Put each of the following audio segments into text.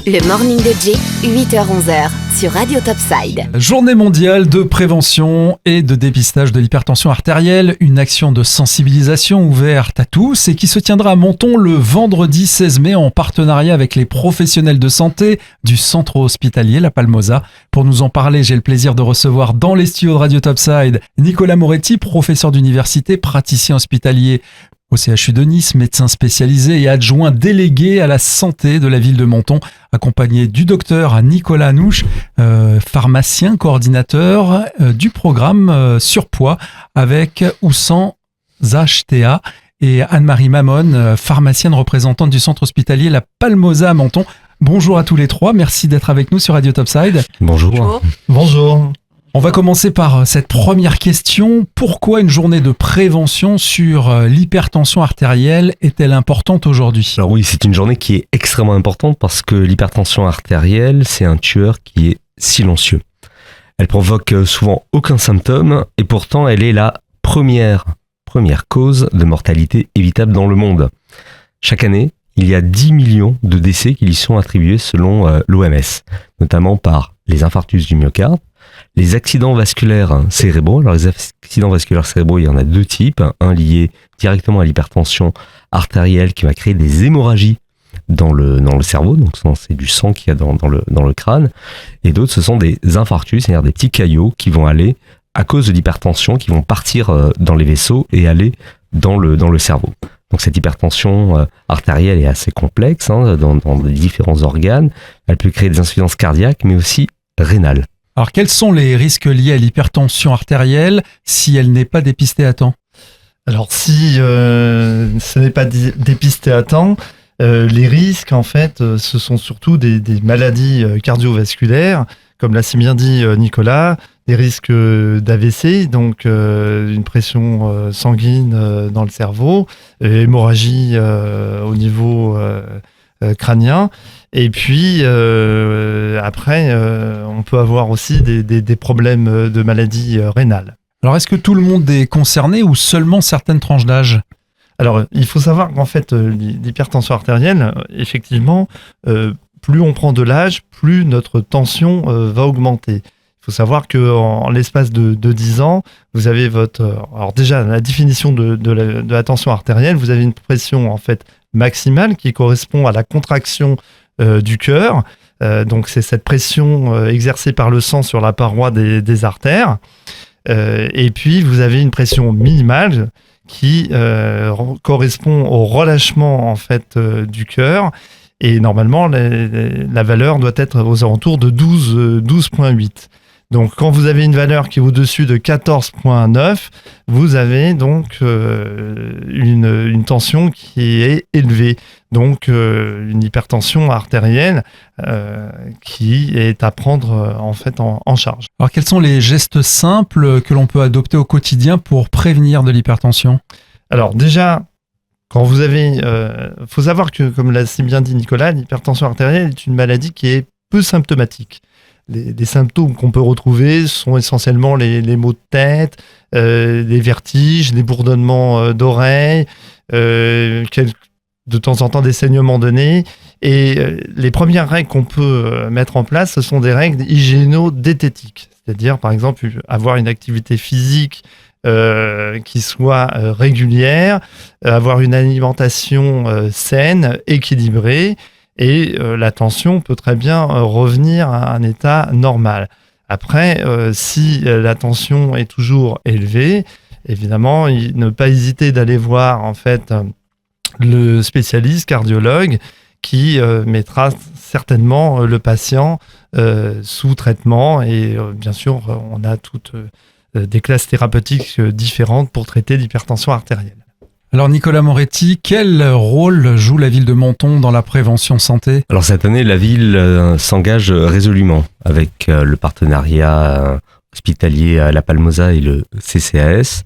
Le morning de Jay, 8h-11h, sur Radio Topside. Journée mondiale de prévention et de dépistage de l'hypertension artérielle, une action de sensibilisation ouverte à tous et qui se tiendra à Menton le vendredi 16 mai en partenariat avec les professionnels de santé du centre hospitalier La Palmosa. Pour nous en parler, j'ai le plaisir de recevoir dans les studios de Radio Topside Nicolas Moretti, professeur d'université, praticien hospitalier au CHU de Nice, médecin spécialisé et adjoint délégué à la santé de la ville de Menton, accompagné du docteur Nicolas Anouche, pharmacien coordinateur du programme Surpoids avec ou sans HTA, et Anne-Marie Mamon, pharmacienne représentante du centre hospitalier La Palmosa à Menton. Bonjour à tous les trois, merci d'être avec nous sur Radio Topside. Bonjour. Bonjour. On va commencer par cette première question. Pourquoi une journée de prévention sur l'hypertension artérielle est-elle importante aujourd'hui ? Alors oui, c'est une journée qui est extrêmement importante parce que l'hypertension artérielle, c'est un tueur qui est silencieux. Elle provoque souvent aucun symptôme et pourtant elle est la première cause de mortalité évitable dans le monde. Chaque année, il y a 10 millions de décès qui lui sont attribués selon l'OMS, notamment par les infarctus du myocarde, les accidents vasculaires cérébraux. Alors les accidents vasculaires cérébraux, il y en a deux types. Un lié directement à l'hypertension artérielle qui va créer des hémorragies dans le cerveau, donc c'est du sang qu'il y a dans le crâne. Et d'autres, ce sont des infarctus, c'est-à-dire des petits caillots qui vont aller, à cause de l'hypertension, qui vont partir dans les vaisseaux et aller dans le cerveau. Donc cette hypertension artérielle est assez complexe dans les différents organes. Elle peut créer des insuffisances cardiaques, mais aussi rénales. Alors, quels sont les risques liés à l'hypertension artérielle si elle n'est pas dépistée à temps ? Alors, si ce n'est pas dépisté à temps, les risques, en fait, ce sont surtout des maladies cardiovasculaires, comme l'a si bien dit Nicolas, des risques d'AVC, donc une pression sanguine dans le cerveau, hémorragie au niveau crânien. Et puis après, on peut avoir aussi des problèmes de maladies rénales. Alors, est-ce que tout le monde est concerné ou seulement certaines tranches d'âge ? Alors, il faut savoir qu'en fait, l'hypertension artérielle, effectivement, plus on prend de l'âge, plus notre tension va augmenter. Il faut savoir qu'en l'espace de 10 ans, vous avez alors déjà, la définition de la tension artérielle, vous avez une pression en fait maximale qui correspond à la contraction du cœur. Donc c'est cette pression exercée par le sang sur la paroi des artères. Et puis vous avez une pression minimale qui correspond au relâchement en fait du cœur. Et normalement la valeur doit être aux alentours de 12,8. Donc quand vous avez une valeur qui est au-dessus de 14,9, vous avez donc une tension qui est élevée. Donc une hypertension artérielle qui est à prendre en fait en charge. Alors, quels sont les gestes simples que l'on peut adopter au quotidien pour prévenir de l'hypertension ? Alors déjà, quand vous avez... faut savoir que, comme l'a si bien dit Nicolas, l'hypertension artérielle est une maladie qui est peu symptomatique. Les symptômes qu'on peut retrouver sont essentiellement les maux de tête, les vertiges, les bourdonnements d'oreilles, de temps en temps des saignements de nez. Et les premières règles qu'on peut mettre en place, ce sont des règles hygiéno-diététiques. C'est-à-dire, par exemple, avoir une activité physique qui soit régulière, avoir une alimentation saine, équilibrée, et la tension peut très bien revenir à un état normal. Après, si la tension est toujours élevée, évidemment, ne pas hésiter d'aller voir en fait le spécialiste cardiologue qui mettra certainement le patient sous traitement. Et bien sûr, on a toutes des classes thérapeutiques différentes pour traiter l'hypertension artérielle. Alors Nicolas Moretti, quel rôle joue la ville de Menton dans la prévention santé ? Alors cette année, la ville s'engage résolument avec le partenariat hospitalier à La Palmosa et le CCAS.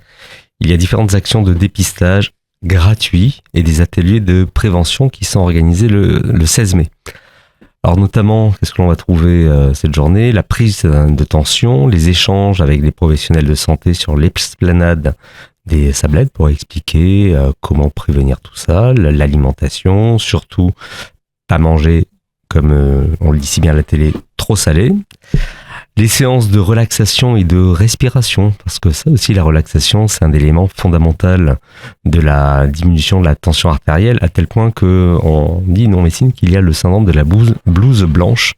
Il y a différentes actions de dépistage gratuits et des ateliers de prévention qui sont organisés le 16 mai. Alors notamment, qu'est-ce que l'on va trouver cette journée ? La prise de tension, les échanges avec des professionnels de santé sur l'esplanade des Sablettes pour expliquer comment prévenir tout ça, l'alimentation, surtout pas manger comme on le dit si bien à la télé, trop salé. Les séances de relaxation et de respiration, parce que ça aussi, la relaxation, c'est un élément fondamental de la diminution de la tension artérielle, à tel point qu'on dit non médecine qu'il y a le syndrome de la blouse blanche,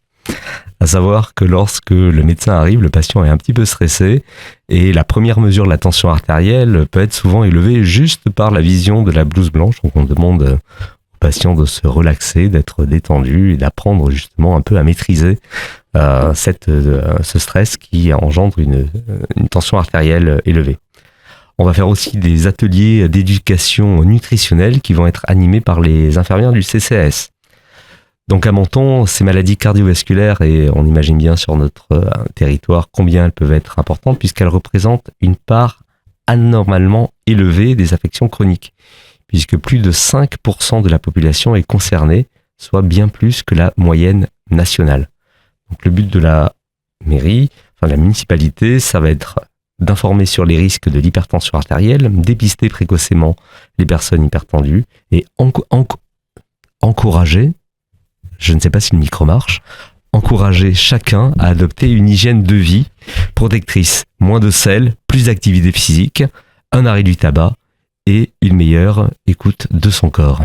à savoir que lorsque le médecin arrive, le patient est un petit peu stressé, et la première mesure de la tension artérielle peut être souvent élevée juste par la vision de la blouse blanche. Donc on demande au patient de se relaxer, d'être détendu et d'apprendre justement un peu à maîtriser ce stress qui engendre une tension artérielle élevée. On va faire aussi des ateliers d'éducation nutritionnelle qui vont être animés par les infirmières du CCAS. Donc à Menton, ces maladies cardiovasculaires, et on imagine bien sur notre territoire combien elles peuvent être importantes, puisqu'elles représentent une part anormalement élevée des affections chroniques, puisque plus de 5% de la population est concernée, soit bien plus que la moyenne nationale. Donc le but de la mairie, enfin de la municipalité, ça va être d'informer sur les risques de l'hypertension artérielle, dépister précocement les personnes hypertendues et encourager, je ne sais pas si le micro marche, encourager chacun à adopter une hygiène de vie protectrice. Moins de sel, plus d'activité physique, un arrêt du tabac et une meilleure écoute de son corps.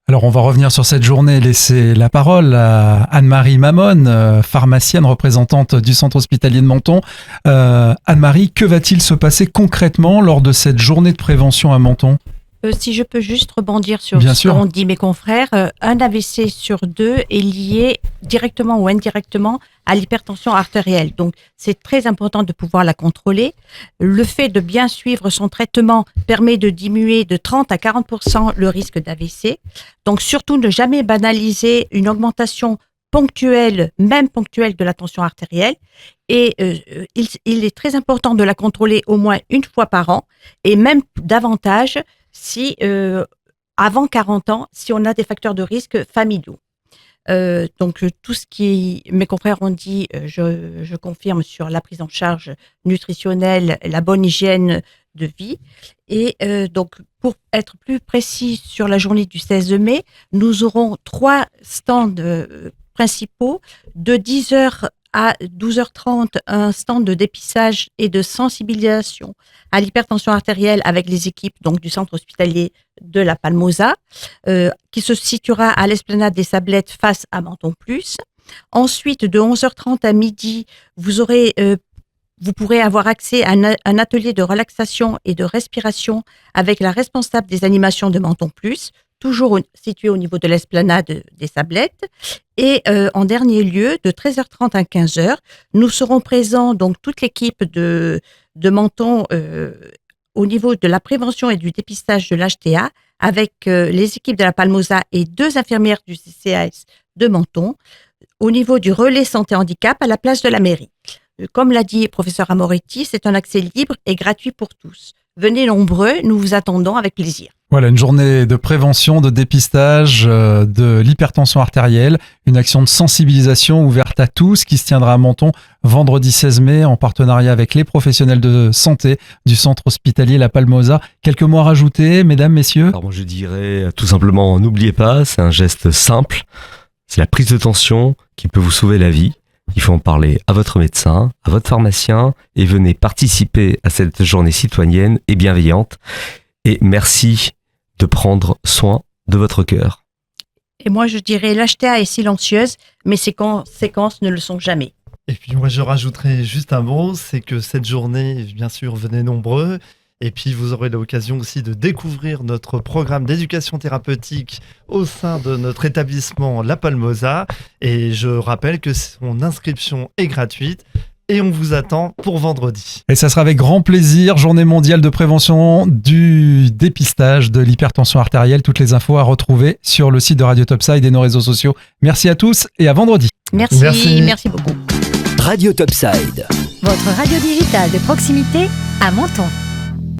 Alors on va revenir sur cette journée et laisser la parole à Anne-Marie Mamone, pharmacienne représentante du centre hospitalier de Menton. Anne-Marie, que va-t-il se passer concrètement lors de cette journée de prévention à Menton ? Si je peux juste rebondir sur Bien ce sûr. qu'ont dit mes confrères, un AVC sur 2 est lié directement ou indirectement à l'hypertension artérielle. Donc, c'est très important de pouvoir la contrôler. Le fait de bien suivre son traitement permet de diminuer de 30 à 40% le risque d'AVC. Donc, surtout, ne jamais banaliser une augmentation ponctuelle, même ponctuelle de la tension artérielle. Et il est très important de la contrôler au moins une fois par an et même davantage si avant 40 ans, si on a des facteurs de risque familiaux. Donc tout ce qui mes confrères ont dit, je confirme sur la prise en charge nutritionnelle, la bonne hygiène de vie. Et donc pour être plus précis sur la journée du 16 mai, nous aurons 3 stands principaux de 10h à 12h30, un stand de dépistage et de sensibilisation à l'hypertension artérielle avec les équipes donc du centre hospitalier de la Palmosa, qui se situera à l'esplanade des Sablettes face à Menton Plus. Ensuite, de 11h30 à midi, vous pourrez avoir accès à un atelier de relaxation et de respiration avec la responsable des animations de Menton Plus, toujours situé au niveau de l'esplanade des Sablettes. Et en dernier lieu, de 13h30 à 15h, nous serons présents, donc toute l'équipe de Menton, au niveau de la prévention et du dépistage de l'HTA, avec les équipes de la Palmosa et 2 infirmières du CCAS de Menton, au niveau du relais santé handicap à la place de la mairie. Comme l'a dit le professeur Amoretti, c'est un accès libre et gratuit pour tous. Venez nombreux, nous vous attendons avec plaisir. Voilà, une journée de prévention, de dépistage de l'hypertension artérielle, une action de sensibilisation ouverte à tous qui se tiendra à Menton vendredi 16 mai en partenariat avec les professionnels de santé du centre hospitalier La Palmosa. Quelques mots à rajouter, mesdames, messieurs ? Alors moi je dirais tout simplement, n'oubliez pas, c'est un geste simple, c'est la prise de tension qui peut vous sauver la vie. Il faut en parler à votre médecin, à votre pharmacien et venez participer à cette journée citoyenne et bienveillante. Et merci de prendre soin de votre cœur. Et moi, je dirais, l'HTA est silencieuse, mais ses conséquences ne le sont jamais. Et puis moi, je rajouterai juste un mot, c'est que cette journée, bien sûr, venez nombreux. Et puis, vous aurez l'occasion aussi de découvrir notre programme d'éducation thérapeutique au sein de notre établissement La Palmosa. Et je rappelle que son inscription est gratuite. Et on vous attend pour vendredi. Et ça sera avec grand plaisir, journée mondiale de prévention du dépistage de l'hypertension artérielle. Toutes les infos à retrouver sur le site de Radio Topside et nos réseaux sociaux. Merci à tous et à vendredi. Merci beaucoup. Radio Topside. Votre radio digitale de proximité à Menton.